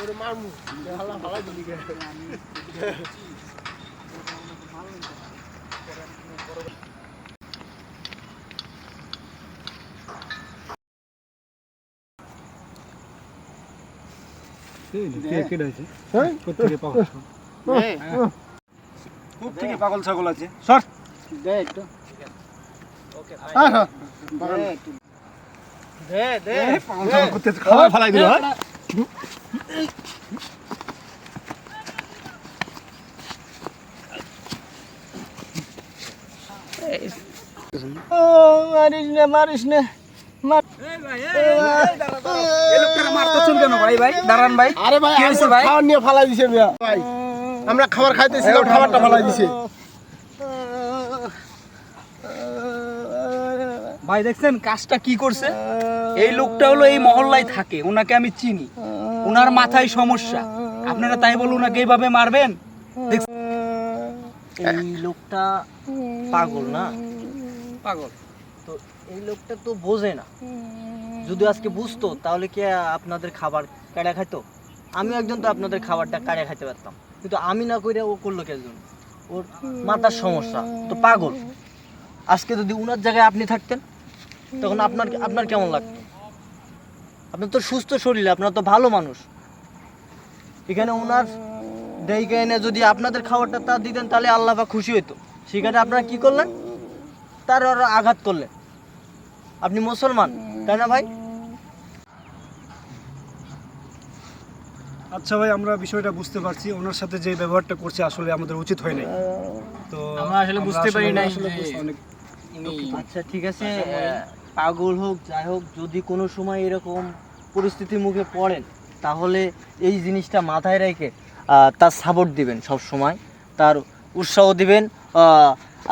ওরে মারমু হালা হালা দিলি গে খুব থেকে পাগল ছাগল আছে সর দে একটু ওকে দে দে পাগল ছাগল করতে খাওয়া ফেলাই দিল হ্যাঁ মারিস না আরে ভাই খাবার নিয়ে ফালাই দিছে ভাই আমরা খাবার খাইতেছিলাম খাবারটা ফালাই দিছে ভাই দেখছেন কাজটা কি করছে? এই লোকটা হলো এই মহল্লায় থাকে, ওনাকে আমি চিনি, ওনার মাথায় সমস্যা, আপনারা তাই বলে ওনাকে এইভাবে মারবেন? এই লোকটা পাগল না? পাগল তো এই লোকটা তো বোঝে না, যদি আজকে বুঝতো তাহলে কি আপনাদের খাবার কাড়া খাইতো? আমিও একজন তো আপনাদের খাবারটা কাড়া খাইতে পারতাম, কিন্তু আমি না কইরা ও করলো কেন? ওর মাথার সমস্যা তো, পাগল। আজকে যদি উনার জায়গায় আপনি থাকতেন তখন আপনার কেমন লাগতো? আপনার তো সুস্থ শরীর, আপনার তো ভালো মানুষ, এখানে ওনার দেইকে এনে যদি আপনাদের খাবারটা তা দিতেন তাহলে আল্লাহ পাক খুশি হইতো। সেখানে আপনারা কি করলেন? তার আরো আঘাত করলেন। আপনি মুসলমান তাই না ভাই? আচ্ছা ভাই, আমরা বিষয়টা বুঝতে পারছি, ওনার সাথে যে ব্যবহারটা করছে আসলে আমাদের উচিত হয় নাই, তো আমরা আসলে বুঝতে পারি নাই যে আচ্ছা ঠিক আছে, পাগল হোক যাই হোক, যদি কোনো সময় এরকম পরিস্থিতির মুখে পড়েন তাহলে এই জিনিসটা মাথায় রেখে তার সাপোর্ট দিবেন, সব সময় তার উৎসাহ দিবেন।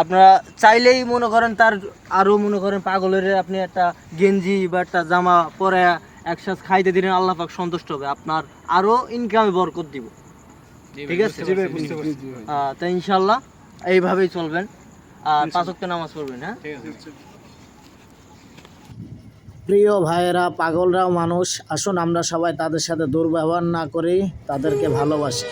আপনারা চাইলেই মনে করেন তার আরও মনে করেন পাগলের আপনি একটা গেঞ্জি বা একটা জামা পরে একসাথে খাইতে দিলেন, আল্লাহ পাক সন্তুষ্ট হবে, আপনার আরও ইনকামে বরকত দিব। ঠিক আছে, তাই ইনশাল্লাহ এইভাবেই চলবেন, আর 5 ওয়াক্ত নামাজ পড়বেন। হ্যাঁ, প্রিয় ভাইয়েরা, পাগলরাও মানুষ, আসুন আমরা সবাই তাদের সাথে দুর্ব্যবহার না করি, তাদেরকে ভালোবাসি।